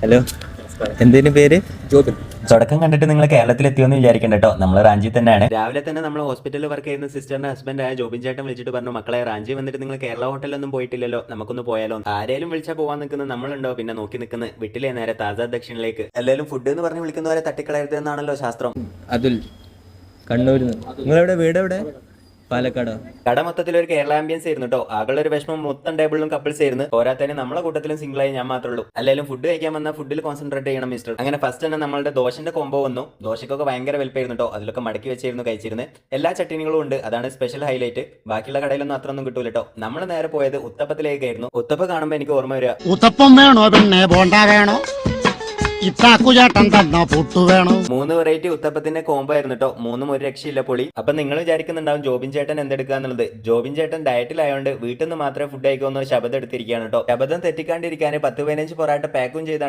Hello, എന്തേലും പേര്? ജോബിൻ. തുടക്കം കണ്ടിട്ട് നിങ്ങൾ കേരളത്തിൽ എത്തിയോന്ന് വിചാരിക്കണ്ട കേട്ടോ. നമ്മൾ റാഞ്ചി തന്നെയാണ്. രാവിലെ തന്നെ നമ്മൾ ഹോസ്പിറ്റലിൽ വർക്ക് ചെയ്യുന്ന സിസ്റ്ററിന്റെ ഹസ്ബൻഡായ ജോബിൻ ചേട്ടൻ വിളിച്ചിട്ട് പറഞ്ഞു, മക്കളെ റാഞ്ചി വന്നിട്ട് നിങ്ങൾ കേരള ഹോട്ടലൊന്നും പോയിട്ടില്ലല്ലോ, നമുക്കൊന്ന് പോയാലോ. ആരേലും വിളിച്ചാൽ പോവാൻ നിൽക്കുന്ന നമ്മളുണ്ടോ പിന്നെ നോക്കി നിൽക്കുന്ന വിട്ടിലെ നേരെ താജാ ദക്ഷിണിലേക്ക്. എല്ലാവരും ഫുഡ് എന്ന് പറഞ്ഞ് വിളിക്കുന്നവരെ തട്ടിക്കളയരുത് എന്നാണല്ലോ ശാസ്ത്രം. അതുൽ, കണ്ണൂരിൽ. നിങ്ങളെവിടെ? വീട് എവിടെ? പാലക്കാടോ? കട മൊത്തത്തിൽ ഒരു കേരള ആംബിയൻസ് ആയിരുന്നു കേട്ടോ. ആകളുടെ ഒരു വിഷമം മൊത്തം ടേബിളിലും കപ്പിൾസ് ആയിരുന്നു. പോരാത്തതിന് നമ്മളെ കൂട്ടത്തിലും സിംഗിൾ ആയി ഞാൻ മാത്രമേ ഉള്ളൂ. അല്ലെങ്കിലും ഫുഡ് കഴിക്കാൻ വന്നാൽ ഫുഡിൽ കോൺസെൻട്രേറ്റ് ചെയ്യണം മിസ്റ്റർ. അങ്ങനെ ഫസ്റ്റ് തന്നെ നമ്മളുടെ ദോശന്റെ കോംബോ വന്നു. ദോശക്കൊക്കെ ഭയങ്കര വലുപ്പമായിരുന്നു കേട്ടോ. അതിലൊക്കെ മടക്കി വെച്ചിരുന്നു കഴിച്ചിരുന്നത്. എല്ലാ ചട്ടിനികളും ഉണ്ട്, അതാണ് സ്പെഷ്യൽ ഹൈലൈറ്റ്. ബാക്കിയുള്ള കടയിലൊന്നും അത്രയൊന്നും കിട്ടൂല കേട്ടോ. നമ്മൾ നേരെ പോയത് ഉത്തപ്പത്തിലേക്കായിരുന്നു. ഉത്തപ്പ കാണുമ്പോൾ എനിക്ക് ഓർമ്മ വരിക, ഉത്തപ്പം വേണോ പിന്നെ ബോണ്ട വേണോ, ഇത്താക്കുചേട്ടൻ തന്ന പുട്ടു വേണോ. 3 വെറൈറ്റി ഉത്തപ്പത്തിന്റെ കോംബോ ആയിരുന്നു കേട്ടോ. 3ഉം ഒരു രക്ഷയില്ല, പൊളി. അപ്പൊ നിങ്ങൾ വിചാരിക്കുന്നുണ്ടാവും ജോബിൻ ചേട്ടൻ എന്തെടുക്കുക എന്നുള്ളത്. ജോബിൻ ചേട്ടൻ ഡയറ്റിലായതുകൊണ്ട് വീട്ടിൽ നിന്ന് മാത്രമേ ഫുഡ് കഴിക്കുമെന്ന് ശബ്ദം എടുത്തിരിക്കുകയാണ് കേട്ടോ. ശബ്ദം തെറ്റിക്കാണ്ടിരിക്കാൻ 10-15 പൊറാട്ട പാക്കും ചെയ്താണ്